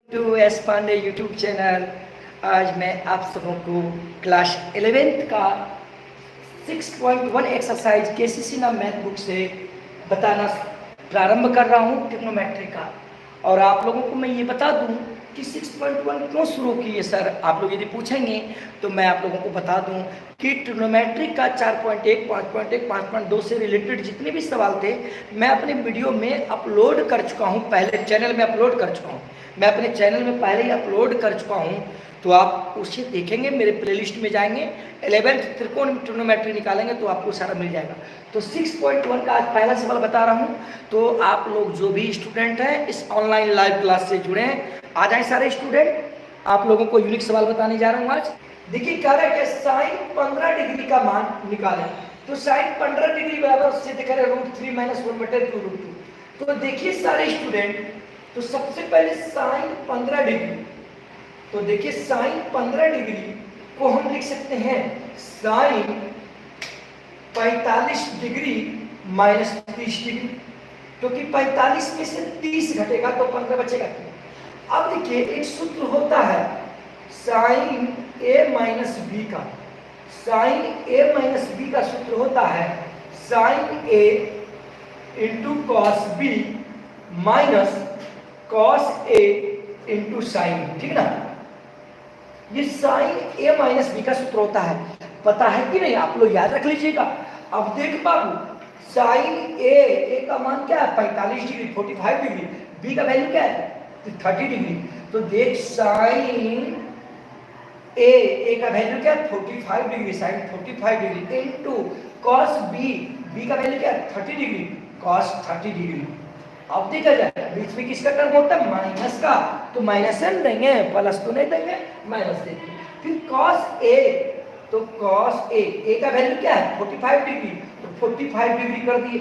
To S Pandey YouTube channel. आज मैं आप सबों को क्लास 11th का 6.1 एक्सरसाइज केसीसी नाम मैथ बुक से बताना प्रारंभ कर रहा हूँ ट्रिग्नोमेट्री का। और आप लोगों को मैं ये बता दूँ कि 6.1 क्यों शुरू की है सर, आप लोग यदि पूछेंगे तो मैं आप लोगों को बता दूं कि ट्रिग्नोमेट्री का 4.1, 5.1, 5.2 से रिलेटेड जितने भी सवाल थे मैं अपने वीडियो में अपलोड कर चुका हूं, पहले चैनल में अपलोड कर चुका हूं। मैं अपने चैनल में पहले ही अपलोड कर चुका हूं, तो आप उसे देखेंगे, मेरे प्लेलिस्ट में जाएंगे, 11th त्रिकोण ट्रिग्नोमेट्री निकालेंगे तो आपको सारा मिल जाएगा। तो 6.1 का आज पहला सवाल बता रहा हूं। तो आप लोग जो भी स्टूडेंट हैं इस ऑनलाइन लाइव क्लास से जुड़े हैं, आ जाए सारे स्टूडेंट। आप लोगों को यूनिक सवाल बताने जा रहा हूं आज। देखिए कह रहा है कि साइन 15 डिग्री का मान निकालें। तो साइन 15 डिग्री बराबर उससे दिखा रहा है √3 - 1/2√2। तो देखिए सारे स्टूडेंट, तो सबसे पहले साइन 15 डिग्री, तो देखिए साइन 15 डिग्री को हम लिख सकते हैं साइन 45 डिग्री -30 डिग्री, क्योंकि 45 में से 30 घटेगा तो 15 बचेगा। अब देखिए एक सूत्र होता है साइन a माइनस बी का, साइन a माइनस बी का सूत्र होता है sine a into cos B minus cos a into sine, ठीक ना। ये साइन a माइनस बी का सूत्र होता है, पता है कि नहीं, आप लोग याद रख लीजिएगा। अब देख बाबू, साइन a का मान क्या है 45 डिग्री, 45 डिग्री, b का वैल्यू क्या है 30 डिग्री। तो देख साइन ए का वैल्यू क्या है 45 degree, sine 45 degree into cos B का वैल्यू क्या है 30 डिग्री, कॉस 30 डिग्री। अब देखा जाए बीच में किसका टर्म होता है माइनस का, तो माइनस एन देंगे, प्लस तो नहीं देंगे, माइनस देंगे। फिर कॉस ए, तो कॉस ए का वैल्यू क्या है 45 डिग्री, तो 45 डिग्री कर दिए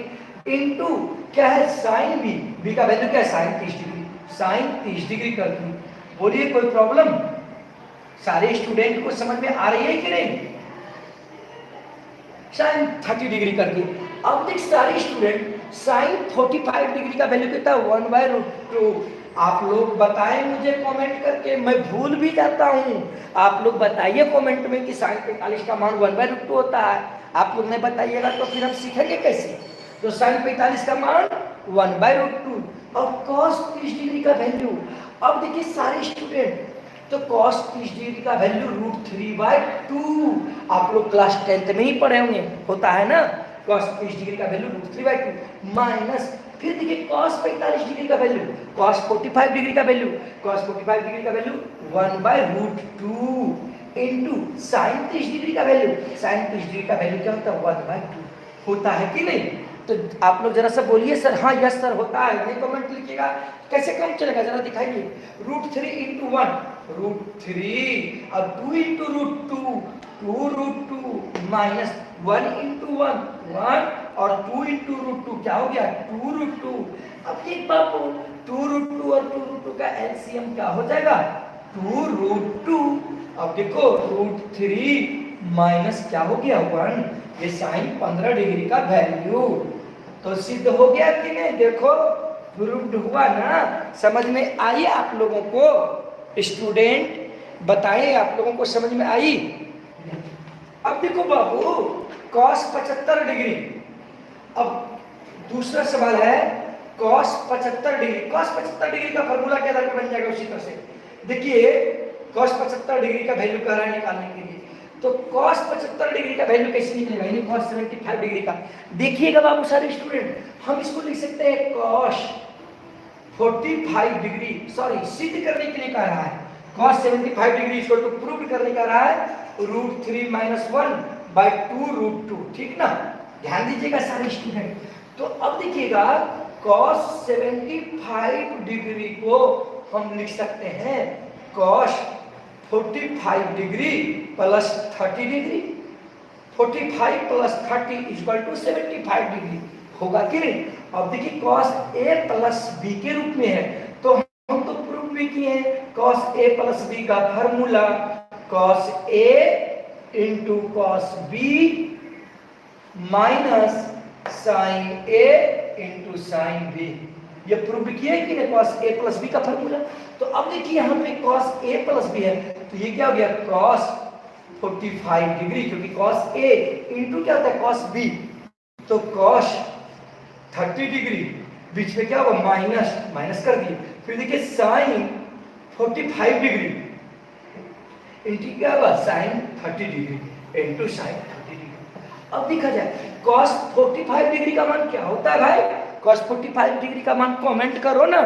इनटू क्या है साइन बी का वैल्यू क्या है साइन 30 डिग्री, साइन 30 डिग्री कर दी। बोलिए कोई प्रॉब्लम? सारे स्टूडेंट को समझ में आ रही है कि नहीं? साइन 30 डिग्री कर दी। अब देख सारे स्टूडेंट, साइन 45 डिग्री का वैल्यू कितना है 1/√2। आप लोग बताएं मुझे कमेंट करके, मैं भूल भी जाता हूं। आप लोग बताइए कमेंट में कि साइन 45 का मान 1/√2 होता है। आप लोग नहीं बताइएगा तो फिर हम सीखेंगे कैसे। तो साइन 45 का मान 1/√2 और कॉस 30 डिग्री का वैल्यू। अब देखिए सारे स्टूडेंट, तो कॉस 30 डिग्री का वैल्यू √3/2। आप लोग क्लास 10th में ही पढ़े होंगे, होता है ना, कॉस 30 डिग्री का वैल्यू √3/2 माइनस, फिर देखिए कॉस 45 डिग्री का वैल्यू, कॉस 45 डिग्री का वैल्यू, कॉस 45 डिग्री का वैल्यू 1/√2 इनटू साइन 30 डिग्री का वैल्यू, साइन 30 डिग्री का वैल्यू क्या होता है 1/2। होता है कि नहीं? तो आप लोग जरा सा बोलिए सर हाँ यस सर होता है, नहीं कमेंट लिखिएगा। कैसे कम चलेगा जरा दिखाइए। √3 × 1 √3 और 2 × √2 2√2 माइनस 1 × 1 1 और 2 × √2 क्या हो गया 2√2। अब एक बात, 2√2 और 2√2 का एलसीएम क्या हो जाएगा 2√2। अब देखो √3 माइनस क्या हो गया 1, ये साइन 15 डिग्री का वैल्यू तो सिद्ध हो गया कि नहीं? देखो प्रूव्ड हुआ ना, समझ में आई आप लोगों को? स्टूडेंट बताएं आप लोगों को समझ में आई? अब देखो बाबू cos 75 डिग्री। अब दूसरा सवाल है cos 75 डिग्री। cos 75 डिग्री का फॉर्मूला क्या बन जाएगा उसी तरह से। देखिए cos 75 डिग्री का वैल्यू कह रहा है निकालने के लिए, तो cos 75 डिग्री का वैल्यू कैसे निकलेगा, यानी cos 75 डिग्री का। देखिएगा बाबू सारे स्टूडेंट, हम इसको लिख सकते हैं cos 45 डिग्री, सॉरी सिद्ध करने के लिए कह रहा है cos 75 डिग्री इसको तो प्रूव करने का रहा है √3 - 1/2√2, ठीक ना। ध्यान दीजिएगा सारे स्टूडेंट। तो अब देखिएगा cos 75 डिग्री को हम लिख सकते हैं cos 45 degree plus 30 degree, 45 plus 30 = 75 degree, होगा कि नहीं? अब देखिए cos a प्लस b के रूप में है, तो हम तो प्रूव भी किए हैं cos a प्लस b का formula cos a into cos b minus sin a into sin b। ये प्रूव किया है कि नहीं cos a प्लस बी का फॉर्मूला। तो अब देखिए यहाँ पे cos a प्लस बी है, तो ये क्या हो गया cos 45 डिग्री, क्योंकि cos a इंटू क्या होता है cos b, तो cos 30 डिग्री, बीच में क्या होगा माइनस, माइनस कर दिए, फिर देखिए sin 45 डिग्री इंटू क्या होगा sin 30 degree into sin 30 degree. अब देखा जाए cos 45 डिग्री का मान क्या होता है भाई, cos 45 डिग्री का मान कमेंट करो ना,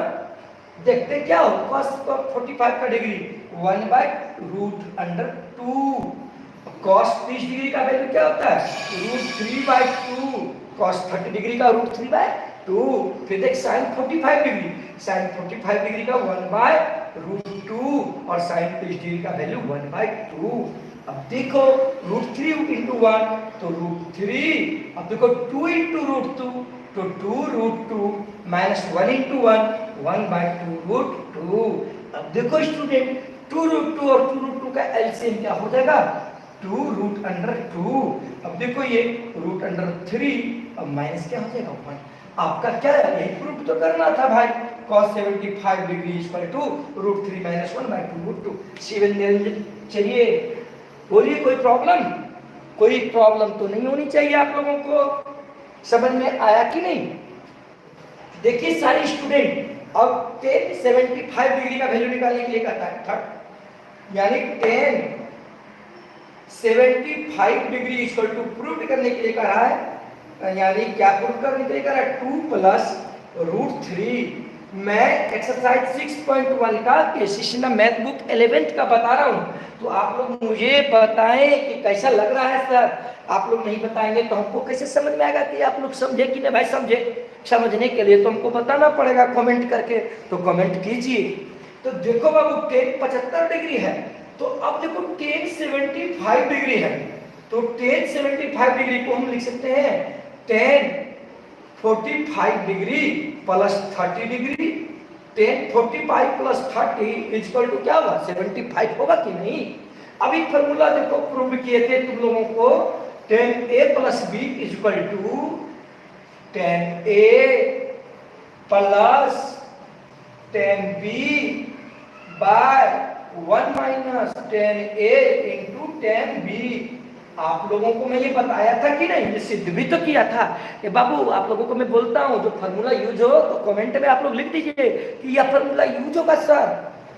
देखते क्या हो cos 45 का डिग्री 1/√2, cos 30 डिग्री का वैल्यू क्या होता है √3/2, cos 30 डिग्री का √3/2, फिर देख sin 45 डिग्री, sin 45 डिग्री का 1/√2 और sin 30 डिग्री का वैल्यू 1/2। अब देखो √3 into 1 तो √3, अब देखो 2 into √2 तो 2√2 minus 1 into 1 1/2√2। अब देखो स्टूडेंट 2√2 और 2√2 का एलसीएम क्या हो जाएगा 2√2। अब देखो ये √3, अब माइनस क्या हो जाएगा 1। आपका क्या है यही प्रूफ तो करना था भाई, cos 75 degree equal to √3 - 1/2√2। Shivendra Niranjan, चलिए बोलिए कोई प्रॉब्लम, कोई प्रॉब्लम तो नहीं होनी चाहिए आप लोगों को, समझ में आया कि नहीं। देखिए सारे स्टूडेंट अब 1075 डिग्री का वैल्यू निकालने के लिए कहता है थर्ड, यानी 1075 डिग्री इक्वल टू प्रूव करने के लिए कह रहा है, यानी क्या प्रूव करने के लिए कह रहा है 2 + √3। मैं एक्सरसाइज 6.1 का केसीसी मैथ बुक 11th का बता रहा हूँ, तो आप लोग मुझे बताएं कि कैसा लग रहा है सर। आप लोग नहीं बताएंगे तो हमको कैसे समझ में आएगा कि आप लोग समझे कि नहीं भाई। समझे, समझने के लिए तो हमको बताना पड़ेगा कमेंट करके, तो कमेंट कीजिए। तो देखो बाबू 1075 डिग्री है, तो अब देखो 1075 डिग्री है, तो 1075 डिग्री को हम लिख सकते हैं 1045 degree plus 30 degree. 1045 plus 30 equal to क्या होगा 75 होगा कि नहीं। अभी फॉर्मूला देखो प्रूव किए थे तुम लोगों को, 10a + b equal to 10a + 10b by 1 - 10a into 10b। आप लोगों को मैं ये बताया था कि नहीं, ये सिद्ध भी तो किया था कि बाबू आप लोगों को मैं बोलता हूँ जो फार्मूला यूज हो तो कमेंट में आप लोग लिख दीजिए कि यह फार्मूला यूज होगा सर।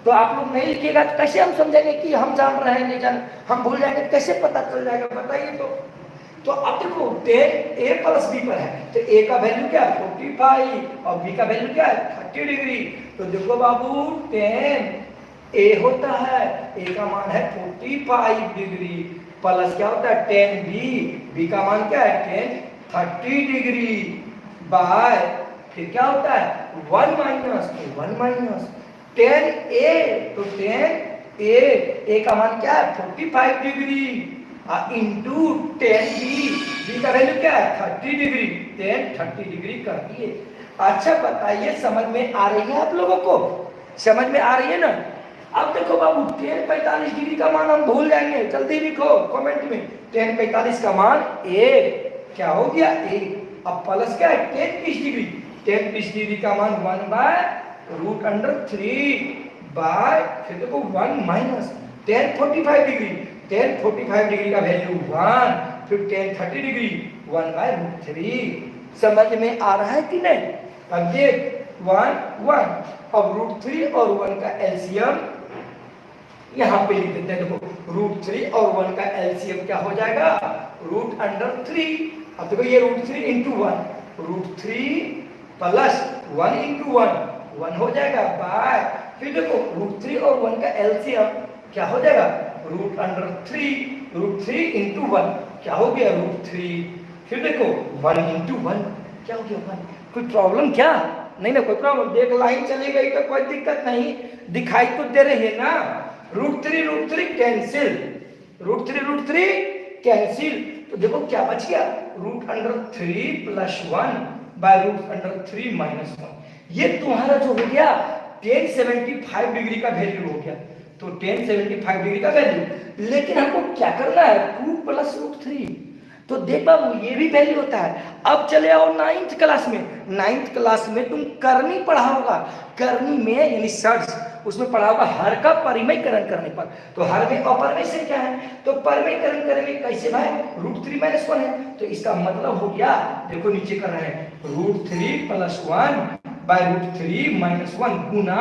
तो आप लोग नहीं लिखिएगा तो कैसे हम समझेंगे कि हम जान रहे हैं नहीं जान, हम भूल जाएंगे कैसे पता चल जाएगा बताइए। तो अब देखो 10a + b पर है, तो a का वैल्यू क्या है 45 और b का वैल्यू क्या है 30 डिग्री। तो देखो बाबू 10a होता है, a का मान है 45 डिग्री, प्लस क्या होता है 10b, b का मान क्या है 30 डिग्री, बाय फिर क्या होता है 1 - 10a, तो 10a का मान क्या है 45 डिग्री इंटू 10b, b का वैल्यू क्या है 30 डिग्री, 30 डिग्री कर दिए। अच्छा बताइए समझ में आ रही है आप लोगों को, समझ में आ रही है ना। अब देखो बाबू 1045 डिग्री का मान हम भूल जाएंगे, जल्दी लिखो कमेंट में 1045 का मान a क्या हो गया a। अब प्लस क्या है 1030 डिग्री, 1030 डिग्री का मान 1/√3 बाय फिर देखो 1 - 1045 डिग्री, 1045 डिग्री का वैल्यू 1, फिर 1030 डिग्री 1/√3। समझ में आ रहा है कि नहीं। अब देख 1 1, अब √3 और 1 का एलसीएम यहाँ पे लिख देते हैं। देखो √3 और 1 का एलसीएम क्या हो जाएगा √3। अब देखो ये √3 × 1, √3 + 1 × 1 हो जाएगा बाय फिर देखो √3 और 1 का एलसीएम क्या हो जाएगा √3, √3 × 1 क्या हो गया √3, फिर देखो 1 × 1 क्या हो गया 1। कोई प्रॉब्लम क्या नहीं ना, कोई प्रॉब्लम, देख लाइन चली गई तो कोई दिक्कत नहीं, दिखाई तो दे रही है ना। √3 कैंसिल, √3 कैंसिल, तो देखो क्या बच गया √3 + 1 बाय √3 - 1। ये तुम्हारा जो हो गया 1075 डिग्री का वैल्यू हो गया। तो 1075 डिग्री का वैल्यू, लेकिन हमको क्या करना है 2 + √3। तो देख बाबू ये भी वैल्यू होता है। अब चले आओ नाइन्थ क्लास में। नाइन्थ क्लास में तुम करनी पढ़ा होगा, करनी में यानी सर्च उसमें पढ़ा होगा हर का परिमयकरण करने पर। तो हर में अपरमय से क्या है, तो परिमयकरण करेंगे कैसे भाई, √3 - 1 है, तो इसका मतलब हो गया, देखो नीचे कर रहे हैं √3 + 1 बाय √3 - 1 गुना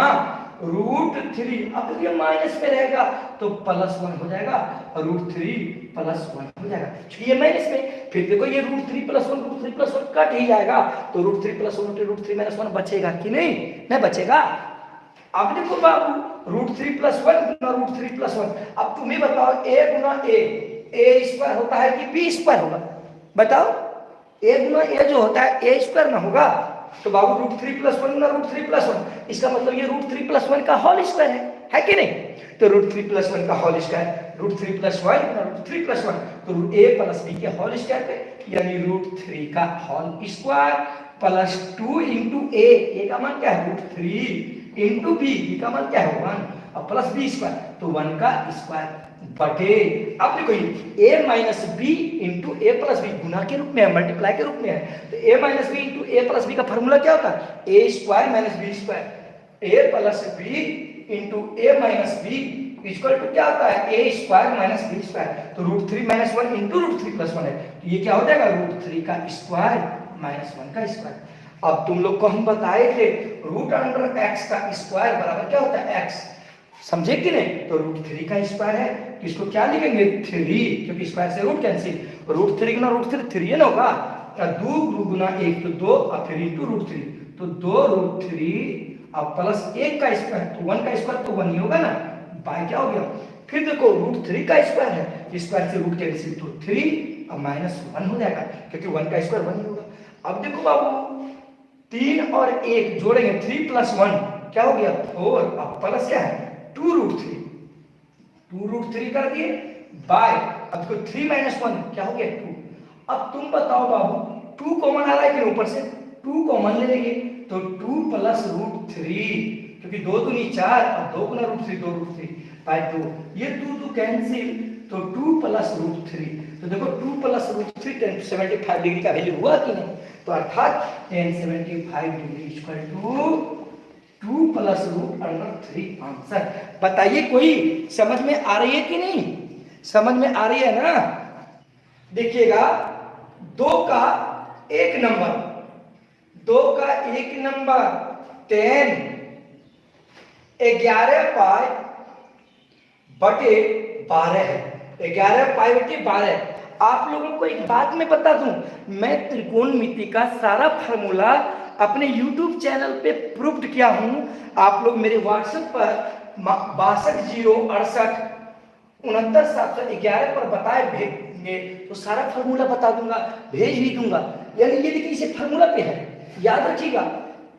√3। अब ये माइनस में रहेगा तो +1 हो जाएगा, √3 + 1 हो जाएगा, ये माइनस में। फिर देखो ये √3 + 1 √3 + 1 कट ही जाएगा, तो √3 + 1 √3 - 1 बचेगा कि नहीं, नहीं बचेगा। अब देखो बाबू √3 + 1 गुना √3 + 1, अब तुम ही बताओ a गुना a स्क्वायर होता है कि b स्क्वायर होगा, बताओ। a गुना a जो होता है a स्क्वायर ना होगा, तो बाबू √3 + 1 गुना √3 + 1, इसका मतलब ये √3 + 1 का होल स्क्वायर है कि नहीं। तो √3 + 1 का होल स्क्वायर, √3 + 1 गुना √3 + 1, तो a + b के होल स्क्वायर पे, यानी √3 का होल स्क्वायर +2 × a का मान क्या है √3 × b का मान क्या है 1, और प्लस b स्क्वायर, तो 1 का स्क्वायर बटे, अब देखो a - b × a + b गुना के रूप में है, मल्टीप्लाई के रूप में है, तो a - b × a + b का फार्मूला क्या होता है, a² - b², a + b × a - b equal to क्या होता है, a² - b², तो √3 - 1 × √3 + 1 है, तो ये क्या हो जाएगा √3 का स्क्वायर - 1 का स्क्वायर। अब तुम लोग को हम बताए थे √x का स्क्वायर बराबर क्या होता है x, समझे कि नहीं। तो √3 का स्क्वायर है, तो इसको क्या लिखेंगे 3, क्योंकि स्क्वायर से रूट कैंसिल, √3 गुना √3 3 ना होगा, 2 गुना 1 तो 2 और फिर × √3, तो 2√3 अब प्लस 1 का स्क्वायर, तो 1 का स्क्वायर तो 1 ही होगा ना, बाय क्या हो गया। फिर देखो √3 का स्क्वायर है, स्क्वायर से रूट कैंसिल, तो 3 और -1 हो जाएगा, क्योंकि 1 का स्क्वायर 1 ही होगा। अब देखो बाबू 3 और 1 जोड़ेंगे, 3 + 1 क्या हो गया 4, अब प्लस क्या है 2√3, 2√3 कर दिए बाय, अब देखो 3 - 1 क्या हो गया 2। अब तुम बताओ बाबू 2 कॉमन आ रहा है कि ऊपर से 2 कॉमन ले लेंगे, तो 2 + √3, क्योंकि 2 दूनी 4 और 2 गुना √3 2√3 बाय 2, ये 2 कैंसिल, तो 2 + √3, तो देखो 2 + √3 1075 डिग्री का वैल्यू हुआ कि नहीं, तो अर्थात 1075 डिग्री इक्वल टू 2 + √3 आंसर। बताइए कोई समझ में आ रही है कि नहीं, समझ में आ रही है ना। देखिएगा 2 का 1 नंबर, 2 का 1 नंबर 10, 11 पाई बटे 12 है, 11 पाई बटे 12। आप लोगों को एक बात मैं बता दूं, मैं त्रिकोणमिति का सारा फार्मूला अपने YouTube चैनल पे प्रूव्ड किया हूं। आप लोग मेरे WhatsApp पर 62 068 69 711 पर बताए भेजेंगे तो सारा फार्मूला बता दूंगा, भेज भी दूंगा। यानी ये देखिए इसे फार्मूला पे है, याद रखिएगा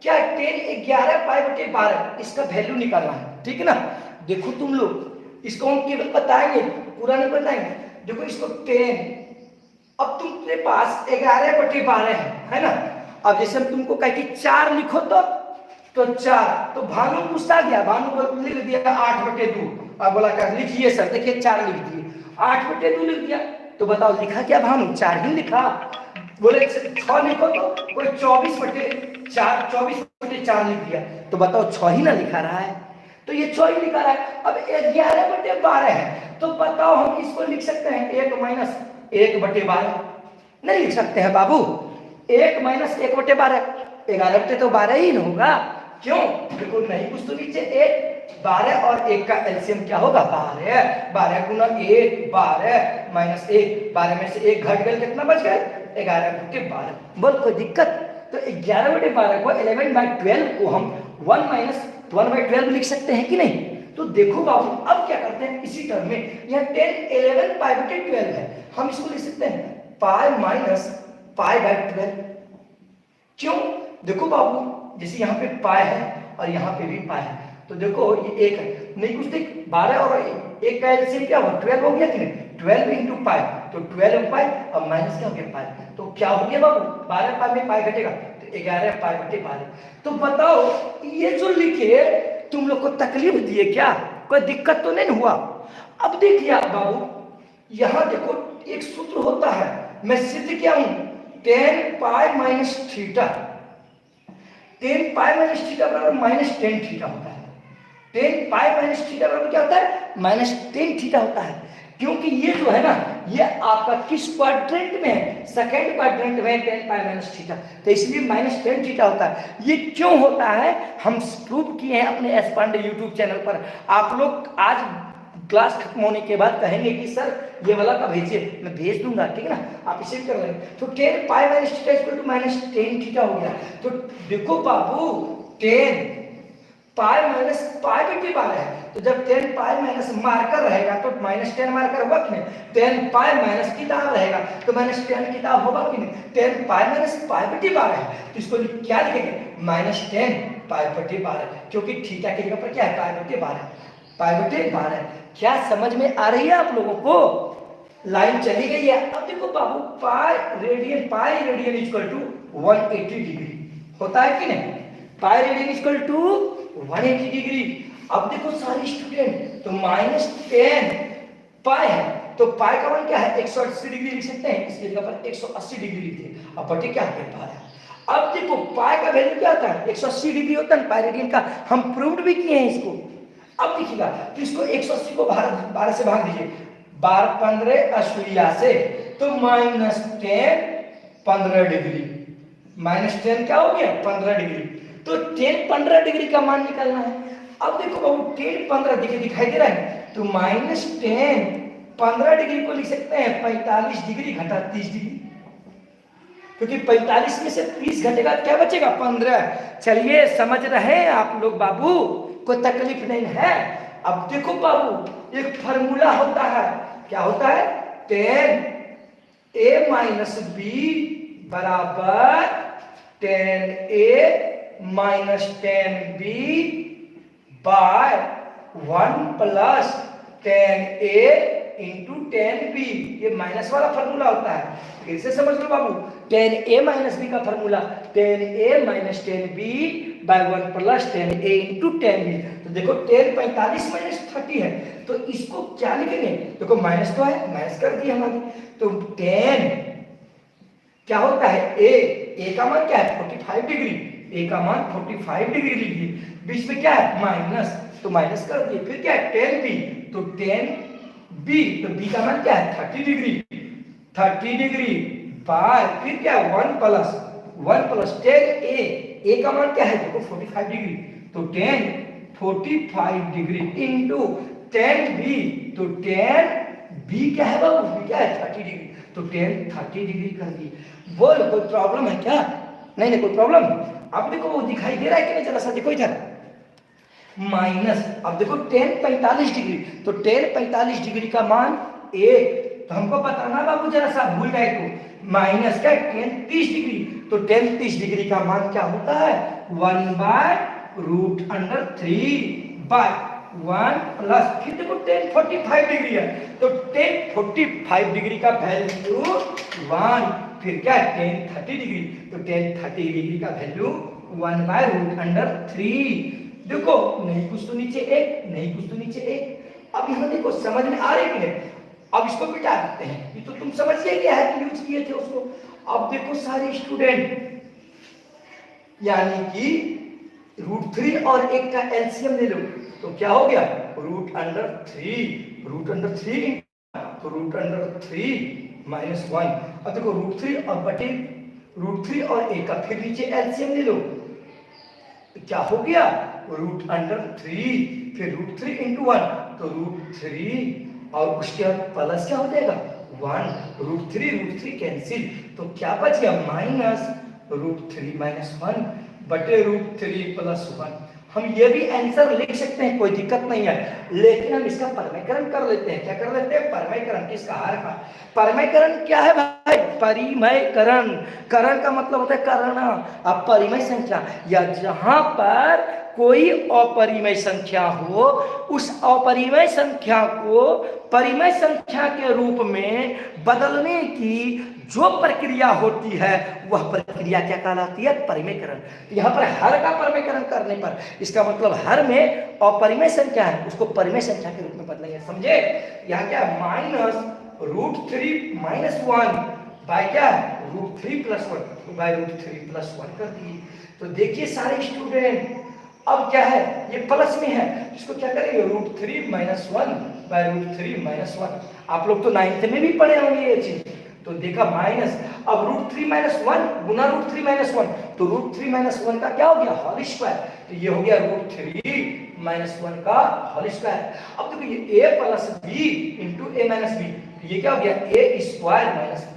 क्या 10 11 पाई बटे 12 इसका वैल्यू निकालना है, ठीक है ना। देखो तुम लोग इसको हम केवल बताएंगे, पूरा नहीं बताएंगे। देखो इसको 10, अब तुमके पास 11 बटे 12 है ना। अब जैसे हम तुमको कहे कि 4 लिखो तो 4, तो भानु पूछता गया, भानु को लिख दिया 8 बटे 2, अब बोला कर लिखिए सर, देखिए 4 लिख दिए, 8 बटे 2 लिख दिया, तो बताओ लिखा क्या भानु, 4 ही लिखा। बोले 6 लिखो तो कोई 24 बटे 4 लिख दिया, तो बताओ 6 ही ना लिखा रहा है, तो ये 6 ही लिखा रहा है। अब 11 बटे 12 है, तो बताओ हम इसको लिख सकते हैं 1 - 1 बटे 12, नहीं लिख सकते हैं बाबू। 1 - 1 बटे 12, 11 बटे तो 12 ही ना होगा, क्यों, देखो नहीं कुछ तो नीचे 1, 12 और 1 का एलसीएम क्या होगा 12, 12 गुना 1 12 - 1, 12 में से 1 घट गया, कितना बच गया 11 बटे 12। बोल कोई दिक्कत, तो 11 बटे 12 को 11/12 को हम 1 - 1/12 लिख सकते हैं कि नहीं। तो देखो बाबू अब क्या करते हैं, इसी टर्म में यह 10 11 पाई बटे 12 है, हम इसको लिख सकते हैं पाई माइनस पाई बाय 12। क्यों, देखो बाबू जैसे यहाँ पे पाई है और यहाँ पे भी पाई है, तो देखो ये 1 है, नहीं कुछ देख 12 और 1 का एलसीएम क्या हुआ 12 हो गया कि नहीं, 12 इंटू पाई, तो 12 पाई और माइनस क्या हो गया पाई, तो क्या हो गया बाबू 12 पाई में पाई घटेगा, तो 11 पाई बटे 12। तो बताओ ये जो लिखे तुम लोग को तकलीफ दिए क्या, कोई दिक्कत तो नहीं हुआ। अब देखिए आप बाबू यहाँ देखो एक सूत्र होता है मैं सिद्ध क्या हूं, ten pi minus theta, ten pi minus theta बराबर माइनस टेन थीटा होता है। टेन पाई माइनस थीटा बराबर क्या होता है, माइनस टेन थीटा होता है। क्योंकि ये जो है ना, ये आपका किस क्वाड्रेंट में है, सेकेंड क्वाड्रेंट में, टेन पाई माइनस थीटा, तो इसलिए माइनस टेन थीटा होता है। ये क्यों होता है, हम प्रूव किए हैं अपने एस पांडे यूट्यूब चैनल पर। आप लोग आज क्लास खत्म होने के बाद कहेंगे कि सर ये वाला का भेजिए, मैं भेज दूंगा, ठीक है ना, आप इसे कर लेंगे। तो ten pi minus theta equal to minus ten theta हो गया। तो देखो बाबू, टेन पाई माइनस पाई बटे 12 है, तो जब टेन पाई माइनस मार्कर रहेगा तो माइनस टेन मार्कर होगा कि नहीं, टेन पाई माइनस किताब रहेगा तो माइनस टेन किताब होगा कि नहीं, टेन पाई माइनस पाई बटे 12 है, तो इसको क्या लिखेंगे, माइनस टेन पाई बटे 12, क्योंकि थीटा की जगह पर क्या है, पाई बटे 12, पाई बटे 12। क्या समझ में आ रही है आप लोगों को, लाइन चली गई है। अब देखो बाबू, pi radian equal to 180 degree होता है कि नहीं, pi radian equal to 180 degree. अब देखो सारे स्टूडेंट, तो माइनस टेन पाई है, तो पाई का मान क्या है, 180 डिग्री लिख सकते हैं, इसकी जगह पर 180 डिग्री लिखते हैं। अब बटे क्या है, पाई। अब देखो पाई का वैल्यू क्या होता है, 180 डिग्री होता है पाई रेडियन का, हम प्रूव्ड भी किए हैं इसको। अब देखिएगा, तो इसको 180 को 12 से भाग दीजिए, 12 15 88 तो माइनस 10 15 डिग्री, माइनस 10 क्या हो गया, 15 डिग्री। तो 10 15 डिग्री का मान निकालना है। अब देखो बाबू, 10 15 दिखाई दे रहा है, तो माइनस 10 15 डिग्री को लिख सकते हैं 45 डिग्री घटा 30 डिग्री, क्योंकि 45 में से 30 घटेगा क्या बचेगा, 15। चलिए समझ रहे हैं आप लोग बाबू, कोई तकलीफ नहीं है। अब देखो बाबू, एक फार्मूला होता है, क्या होता है, 10a माइनस बी बराबर 10a minus 10b by 1 plus 10a into 10b, ये माइनस वाला फॉर्मूला होता है। फिर से समझ लो बाबू, 10a माइनस b का formula 10a minus 10b by 1 plus 10a into 10b। तो देखो 10 45 माइनस 30 है, तो इसको क्या लिखेंगे, देखो माइनस तो है, माइनस कर दिया हमारी, तो 10 क्या होता है, a का मान क्या है 45 डिग्री, a का मान 45 डिग्री लीजिए, बीच में क्या है माइनस, तो माइनस कर दिए। फिर क्या है 10b, तो 10b, तो b का मान क्या है 30 डिग्री बाय फिर क्या है 1 प्लस 10a का मान क्या है, देखो 45 डिग्री, तो 10 45 डिग्री इंटू 10b, तो 10b क्या है बाबू, क्या है 30 डिग्री, तो 10 30 डिग्री कर दी। बोल कोई प्रॉब्लम है क्या, नहीं कोई प्रॉब्लम। अब देखो वो दिखाई दे रहा है कि नहीं, जरा सा देखो इधर, माइनस, अब देखो 10 45 डिग्री, तो 10 45 डिग्री का मान 1, तो हमको बताना बाबू, जरा सा भूल गए तो माइनस क्या 10 30 डिग्री, तो 10 30 डिग्री का मान क्या होता है 1 by root under 3 by 1 plus, फिर देखो 10 45 डिग्री है, तो 10 45 डिग्री का वैल्यू 1, फिर क्या 10 30 डिग्री, तो 10 30 डिग्री का वैल्यू 1 बाय रूट अंडर 3। देखो नहीं कुछ तो नीचे एक, नहीं कुछ तो नीचे एक। अब यहाँ देखो समझ में आ रही है कि नहीं, अब इसको मिटा देते हैं, ये तो तुम समझ गए क्या है कि यूज किए थे उसको। अब देखो सारे स्टूडेंट, यानी कि रूट 3 और 1 का एलसीएम ले लो, तो क्या हो गया रूट अंडर 3, तो रूट अंडर 3 माइनस 1। अब देखो रूट 3 और बटे रूट 3 और 1 का फिर नीचे एलसीएम ले लो, क्या हो गया रूट अंडर 3, फिर रूट 3 इंटू 1, तो रूट 3 और उसके बाद प्लस क्या हो जाएगा 1, रूट 3 कैंसिल, तो क्या बच गया माइनस रूट 3 माइनस 1 बटे रूट 3 प्लस 1। हम ये भी आंसर लिख सकते हैं, कोई दिक्कत नहीं है, लेकिन हम इसका परिमयकरण कर लेते हैं। क्या कर लेते हैं, परिमयकरण, किसका, हर का। परिमयकरण क्या है भाई, परिमयकरण, करण का मतलब होता है करना। अब परिमय संख्या, या जहां पर कोई अपरिमेय संख्या हो, उस अपरिमेय संख्या को परिमेय संख्या के रूप में बदलने की जो प्रक्रिया होती है, वह प्रक्रिया क्या कहलाती है, परिमयकरण। यहाँ पर हर का परिमयकरण करने पर, इसका मतलब हर में अपरिमेय संख्या है, उसको परिमेय संख्या के रूप में बदलेंगे, समझे। यहाँ क्या माइनस रूट 3 माइनस 1 बाय क्या है √3 + 1, तो बाय √3 + 1 कर दिए। तो देखिए सारे स्टूडेंट अब क्या है ये प्लस में है, इसको क्या करेंगे √3 - 1 बाय √3 - 1। आप लोग तो 9th में भी पढ़े होंगे ये चीज। तो देखा माइनस, अब √3 - 1 गुना √3 - 1, तो √3 - 1 का क्या हो गया होल स्क्वायर, तो ये हो गया √3 - 1 का होल स्क्वायर। अब देखो ये a + b * a - b, तो ये क्या हो गया a² -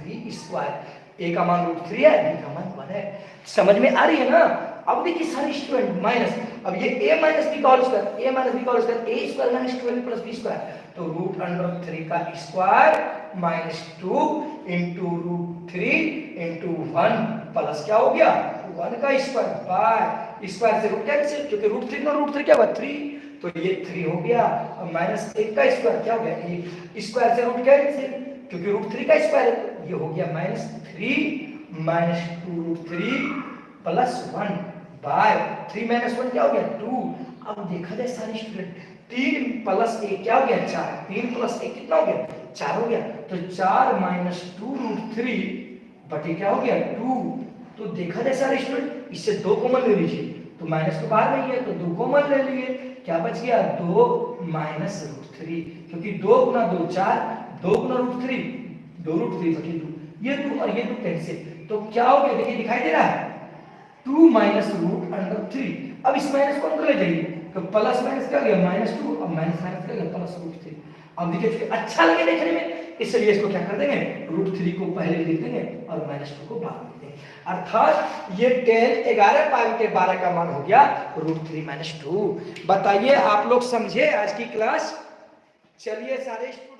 b²। a का मान √3 है, b का मान 1 है। समझ में आ रही है ना। अब देखिए सारे स्टूडेंट माइनस, अब ये a - b का होल स्क्वायर, a - b का होल स्क्वायर a² - 12 + b², तो √3 का स्क्वायर -2 * √3 * 1 प्लस क्या हो गया 1 का स्क्वायर बाय स्क्वायर से रूट कैंसिल, क्योंकि √3 में √3 क्या हुआ 3, तो ये 3 हो गया। अब -1 का स्क्वायर क्या हो गया 1, स्क्वायर से रूट कैंसिल, क्योंकि √3 का स्क्वायर है, तो ये हो गया -3 -2√3 + 1 बाय 3 - 1 क्या हो गया 2। अब देखा जाए सारे स्टूडेंट 3 + 1 क्या हो गया 4, 3 + 1 कितना हो गया 4 हो गया, तो 4 - 2√3 बटे क्या हो गया 2। तो देखा जाए सारे स्टूडेंट इससे 2 कॉमन ले लीजिए, तो माइनस तो बाहर नहीं है तो 2 कॉमन ले लिए, क्या बच गया 2 - √3, क्योंकि 2 × 2 4, 2 × √3 2√3 बटे 2, ये 2 और ये 2 कैंसिल, तो क्या हो गया देखिए दिखाई दे रहा है 2 - √3। अब इस माइनस को अंदर ले जाइए, तो प्लस माइनस क्या हो गया -2, अब माइनस माइनस क्या हो गया +√3। अब देखिए अच्छा लगे देखने में, इसलिए इसको क्या कर देंगे √3 को पहले लिख देंगे और -2 को बाद में लिख देंगे, अर्थात ये 10 11 5 के 12 का मान हो गया √3 - 2। बताइए आप लोग समझे आज की क्लास। चलिए सारे स्टूडेंट